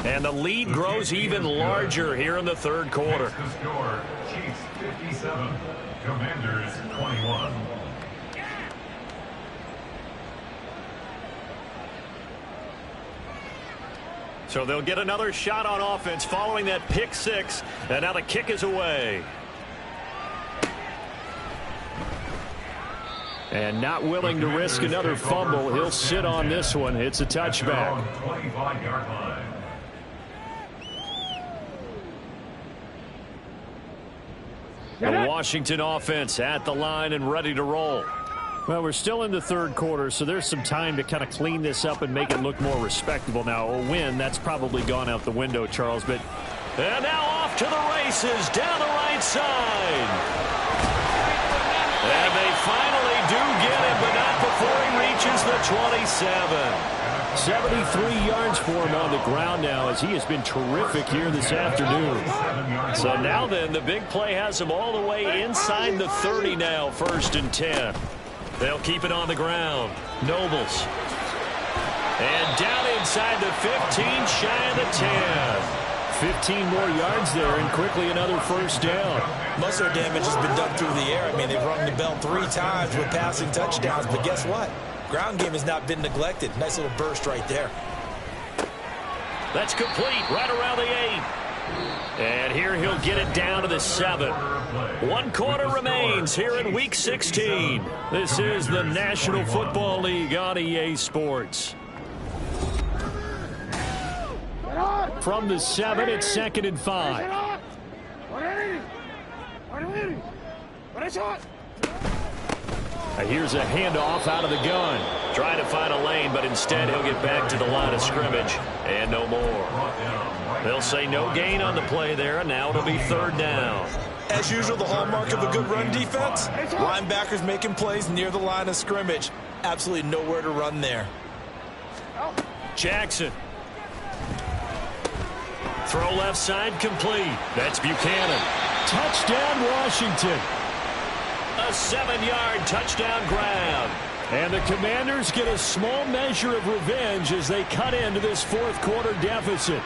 And the lead grows even larger here in the third quarter. The score, Chiefs 57, Commanders 21. So they'll get another shot on offense following that pick six. And now the kick is away. And not willing to risk another fumble. He'll sit on this one. It's a touchback. 25-yard line. The Washington offense at the line and ready to roll. Well, we're still in the third quarter, so there's some time to kind of clean this up and make it look more respectable. Now, a win, that's probably gone out the window, Charles. But and now off to the races down the right side. And they finally do get him, but not before he reaches the 27. 73 yards for him on the ground now, as he has been terrific here this afternoon. So now then, the big play has him all the way inside the 30 now, 1st and 10. They'll keep it on the ground. Nobles. And down inside the 15, shy of the 10. 15 more yards there, and quickly another first down. Most of their damage has been done through the air. I mean, they've rung the bell 3 times with passing touchdowns, but guess what? Ground game has not been neglected. Nice little burst right there. That's complete, right around the 8. And here he'll get it down to the 7. 1 quarter remains here in Week 16. This is the National Football League on EA Sports. From the 7, it's 2nd and 5. Here's a handoff out of the gun. Trying to find a lane, but instead he'll get back to the line of scrimmage. And no more. They'll say no gain on the play there, and now it'll be 3rd down. As usual, the hallmark of a good run defense, linebackers making plays near the line of scrimmage. Absolutely nowhere to run there. Jackson. Throw left side complete. That's Buchanan. Touchdown, Washington. A 7-yard touchdown grab. And the Commanders get a small measure of revenge as they cut into this 4th quarter deficit.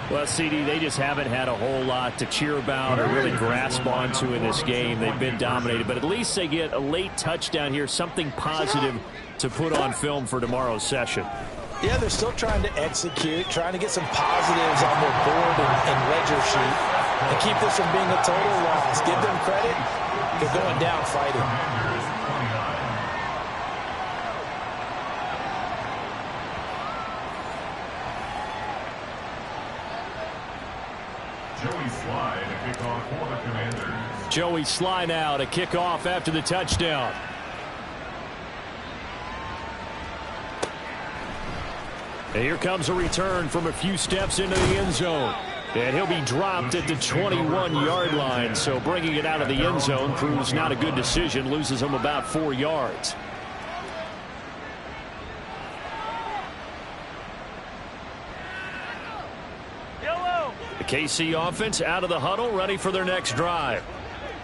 Well, CD, they just haven't had a whole lot to cheer about or really grasp onto in this game. They've been dominated, but at least they get a late touchdown here, something positive to put on film for tomorrow's session. Yeah, they're still trying to execute, trying to get some positives on their board and ledger sheet and keep this from being a total loss. Give them credit. They're going down fighting. Joey Slye to kick off for the Commanders. Joey Slye now to kick off after the touchdown. And here comes a return from a few steps into the end zone. And he'll be dropped at the 21-yard line. So bringing it out of the end zone proves not a good decision. Loses him about 4 yards. The KC offense out of the huddle, ready for their next drive.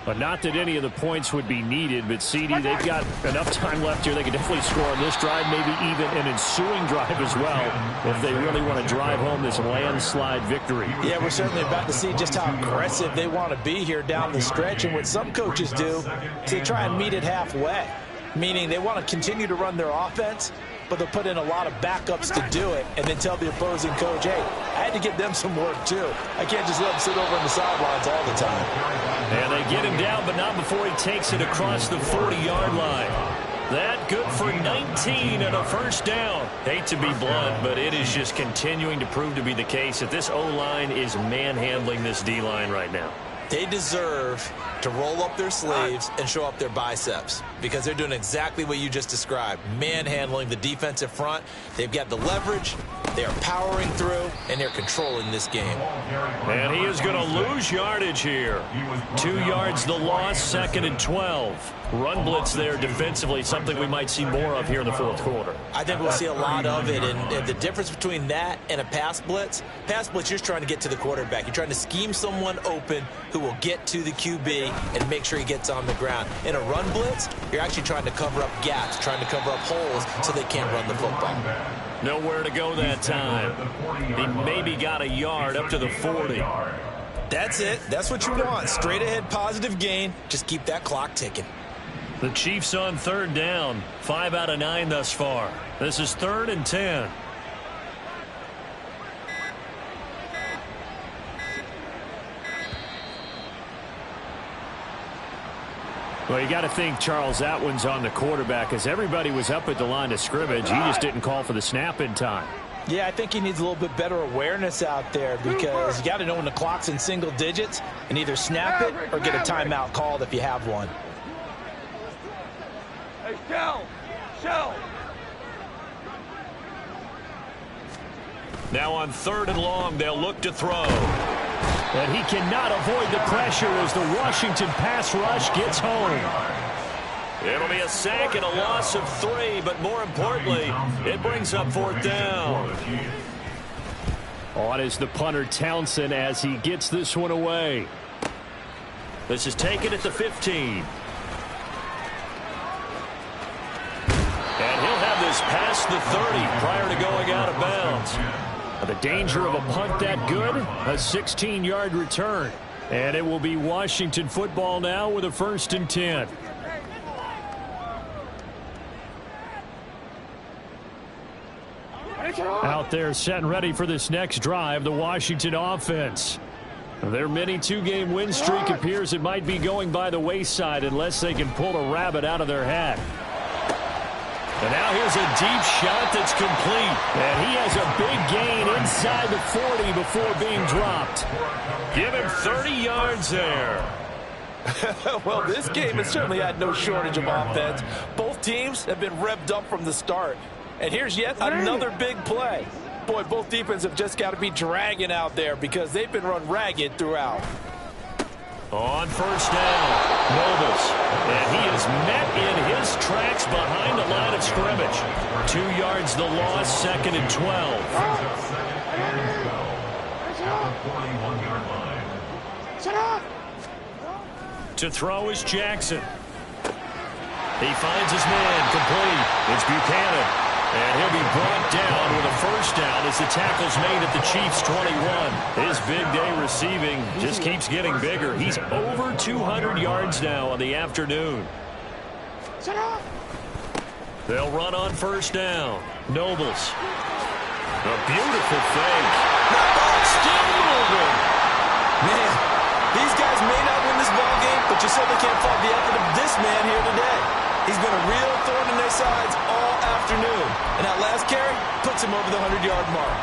But not that any of the points would be needed, but CD, they've got enough time left here. They could definitely score on this drive, maybe even an ensuing drive as well, if they really want to drive home this landslide victory. Yeah, we're certainly about to see just how aggressive they want to be here down the stretch. And what some coaches do is they try and meet it halfway, meaning they want to continue to run their offense, but they'll put in a lot of backups to do it and then tell the opposing coach, hey, I had to give them some work too. I can't just let them sit over on the sidelines all the time. And they get him down, but not before he takes it across the 40-yard line. That good for 19 and a first down. Hate to be blunt, but it is just continuing to prove to be the case that this O-line is manhandling this D-line right now. They deserve to roll up their sleeves and show up their biceps because they're doing exactly what you just described, manhandling the defensive front. They've got the leverage, they're powering through, and they're controlling this game. And he is going to lose yardage here. 2 yards the loss, 2nd and 12. Run blitz there defensively, something we might see more of here in the fourth quarter. I think we'll see a lot of it, and the difference between that and a pass blitz, you're just trying to get to the quarterback. You're trying to scheme someone open who will get to the QB and make sure he gets on the ground. In a run blitz, you're actually trying to cover up gaps, trying to cover up holes so they can't run the football. Nowhere to go that time. He maybe got a yard up to the 40. That's it. That's what you want. Straight ahead positive gain. Just keep that clock ticking. The Chiefs on 3rd down. 5 out of 9 thus far. This is 3rd and 10. Well, you got to think, Charles, that one's on the quarterback as everybody was up at the line of scrimmage. He just didn't call for the snap in time. Yeah, I think he needs a little bit better awareness out there because you got to know when the clock's in single digits and either snap it or get a timeout called if you have one. Hey, Shell. Now on 3rd and long, they'll look to throw. And he cannot avoid the pressure as the Washington pass rush gets home. It'll be a sack and a loss of 3, but more importantly, it brings up 4th down. On is the punter Townsend as he gets this one away. This is taken at the 15. And he'll have this past the 30 prior to going out of bounds. The danger of a punt that good, a 16-yard return. And it will be Washington football now with a 1st and 10. Out there set and ready for this next drive, the Washington offense. Their mini 2-game win streak appears it might be going by the wayside unless they can pull a rabbit out of their hat. And now here's a deep shot that's complete. And he has a big gain inside the 40 before being dropped. Give him 30 yards there. Well, this game has certainly had no shortage of offense. Both teams have been revved up from the start. And here's yet another big play. Boy, both defenses have just got to be dragging out there because they've been run ragged throughout. On 1st down, Nobles. And he is met in his tracks behind the line of scrimmage. 2 yards the loss, 2nd and 12. To throw is Jackson. He finds his man complete. It's Buchanan. And he'll be brought down with a 1st down as the tackle's made at the Chiefs' 21. His big day receiving just keeps getting bigger. He's over 200 yards now on the afternoon. They'll run on 1st down. Nobles. A beautiful fake. The ball still moving. Man, these guys may not win this ball game, but you certainly can't fault the effort of this man here today. He's been a real thorn in their sides all afternoon. And that last carry puts him over the 100-yard mark.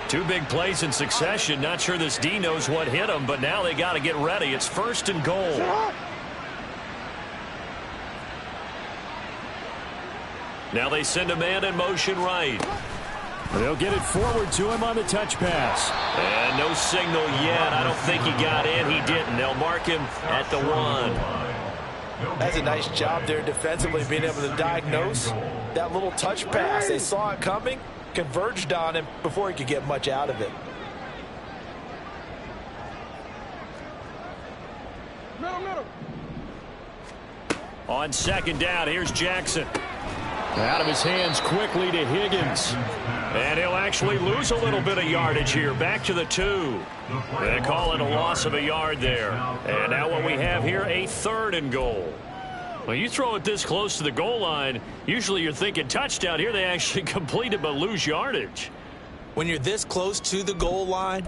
2 big plays in succession. Not sure this D knows what hit him, but now they got to get ready. It's 1st and goal. Now they send a man in motion right. They'll get it forward to him on the touch pass. And no signal yet. I don't think he got in. He didn't. They'll mark him at the 1. That's a nice job there defensively, being able to diagnose that little touch pass. They saw it coming, converged on him before he could get much out of it. On second down, here's Jackson. Out of his hands quickly to Higgins. And he'll actually lose a little bit of yardage here. Back to the 2. They call it a loss of a yard there. And now what we have here, a 3rd and goal. When you throw it this close to the goal line, usually you're thinking touchdown. Here they actually complete it but lose yardage. When you're this close to the goal line,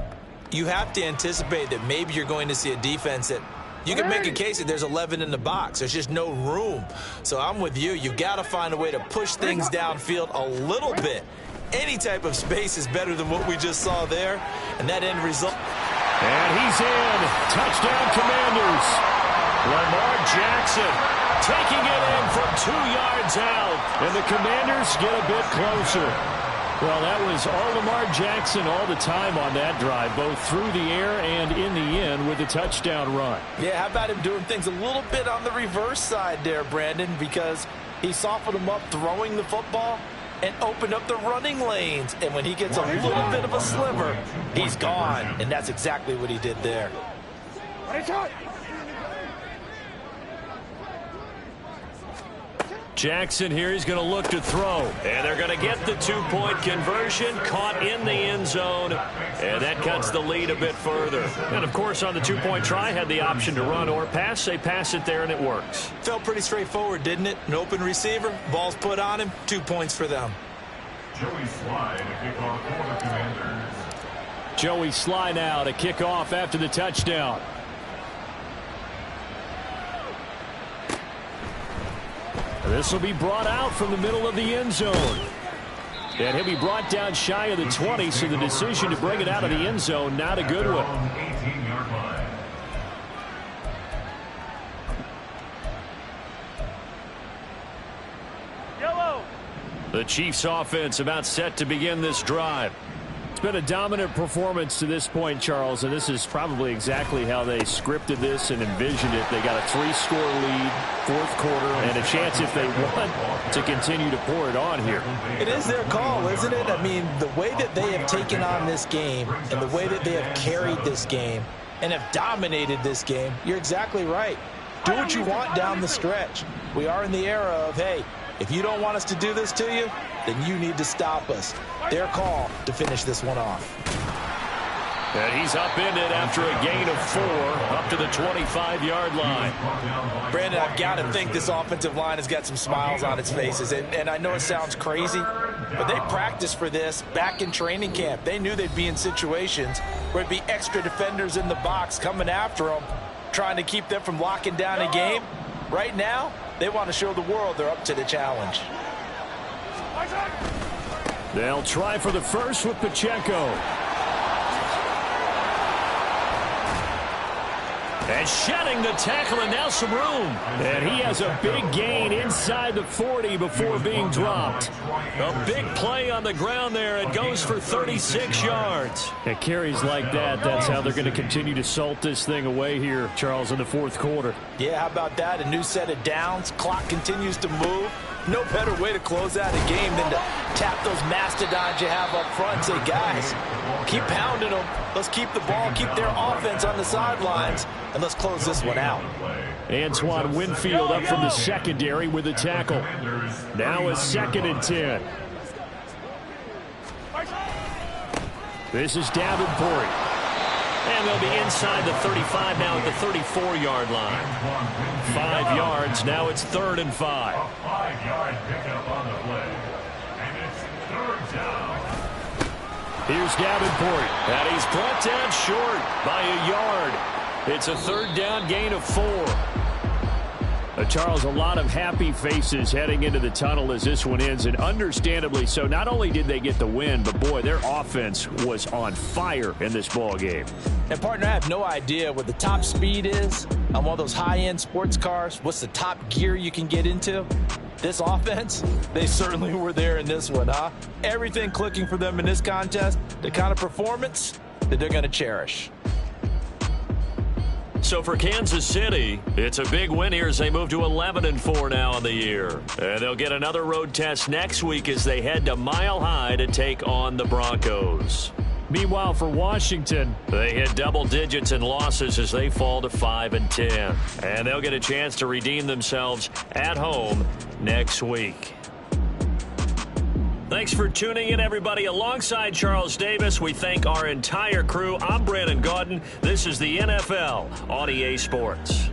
you have to anticipate that maybe you're going to see a defense that you can make a case that there's 11 in the box. There's just no room. So I'm with you. You've got to find a way to push things downfield a little bit. Any type of space is better than what we just saw there. And that end result. And he's in. Touchdown, Commanders. Lamar Jackson taking it in from 2 yards out. And the Commanders get a bit closer. Well, that was all Lamar Jackson all the time on that drive, both through the air and in the end with a touchdown run. Yeah, how about him doing things a little bit on the reverse side there, Brandon, because he softened him up throwing the football and opened up the running lanes. And when he gets a little bit of a sliver, he's gone. And that's exactly what he did there. Jackson here, he's going to look to throw. And they're going to get the 2-point conversion, caught in the end zone. And that cuts the lead a bit further. And, of course, on the 2-point try, had the option to run or pass. They pass it there, and it works. Felt pretty straightforward, didn't it? An open receiver, ball's put on him, 2 points for them. Joey Slye to kick off for the Commanders. Joey Slye now to kick off after the touchdown. This will be brought out from the middle of the end zone. And he'll be brought down shy of the 20, so the decision to bring it out of the end zone, not a good one. 18-yard line. Yellow. The Chiefs offense about set to begin this drive. It's been a dominant performance to this point, Charles, and this is probably exactly how they scripted this and envisioned it. They got a 3-score lead, 4th quarter, and a chance if they want to continue to pour it on here. It is their call, isn't it? I mean, the way that they have taken on this game and the way that they have carried this game and have dominated this game, you're exactly right. Do what you want down the stretch. We are in the era of, hey, if you don't want us to do this to you, then you need to stop us. Their call to finish this one off. And he's upended after a gain of 4 up to the 25-yard line. Brandon, I've got to think this offensive line has got some smiles on its faces. And I know it sounds crazy, but they practiced for this back in training camp. They knew they'd be in situations where it'd be extra defenders in the box coming after them, trying to keep them from locking down a game. Right now, they want to show the world they're up to the challenge. They'll try for the first with Pacheco. And shedding the tackle, and now some room. And he has a big gain inside the 40 before being dropped. A big play on the ground there. It goes for 36 yards. It carries like that. That's how they're going to continue to salt this thing away here, Charles, in the 4th quarter. Yeah, how about that? A new set of downs. Clock continues to move. No better way to close out a game than to tap those mastodons you have up front and say, guys, keep pounding them. Let's keep the ball, keep their offense on the sidelines, and let's close this one out. Antoine Winfield up from the secondary with a tackle. Now a 2nd and 10. This is Davenport. And they'll be inside the 35 now at the 34-yard line. 5 yards. Now it's 3rd and 5. A 5-yard pickup on the play. And it's 3rd down. Here's Davenport. And he's brought down short by a yard. It's a 3rd down gain of 4. Charles, a lot of happy faces heading into the tunnel as this one ends, and understandably so. Not only did they get the win, but, boy, their offense was on fire in this ball game. And, partner, I have no idea what the top speed is on one of those high-end sports cars. What's the top gear you can get into? This offense, they certainly were there in this one, huh? Everything clicking for them in this contest, the kind of performance that they're going to cherish. So for Kansas City, it's a big win here as they move to 11-4 now in the year. And they'll get another road test next week as they head to Mile High to take on the Broncos. Meanwhile, for Washington, they hit double digits in losses as they fall to 5-10. And they'll get a chance to redeem themselves at home next week. Thanks for tuning in, everybody. Alongside Charles Davis, we thank our entire crew. I'm Brandon Gaudin. This is the NFL on EA Sports.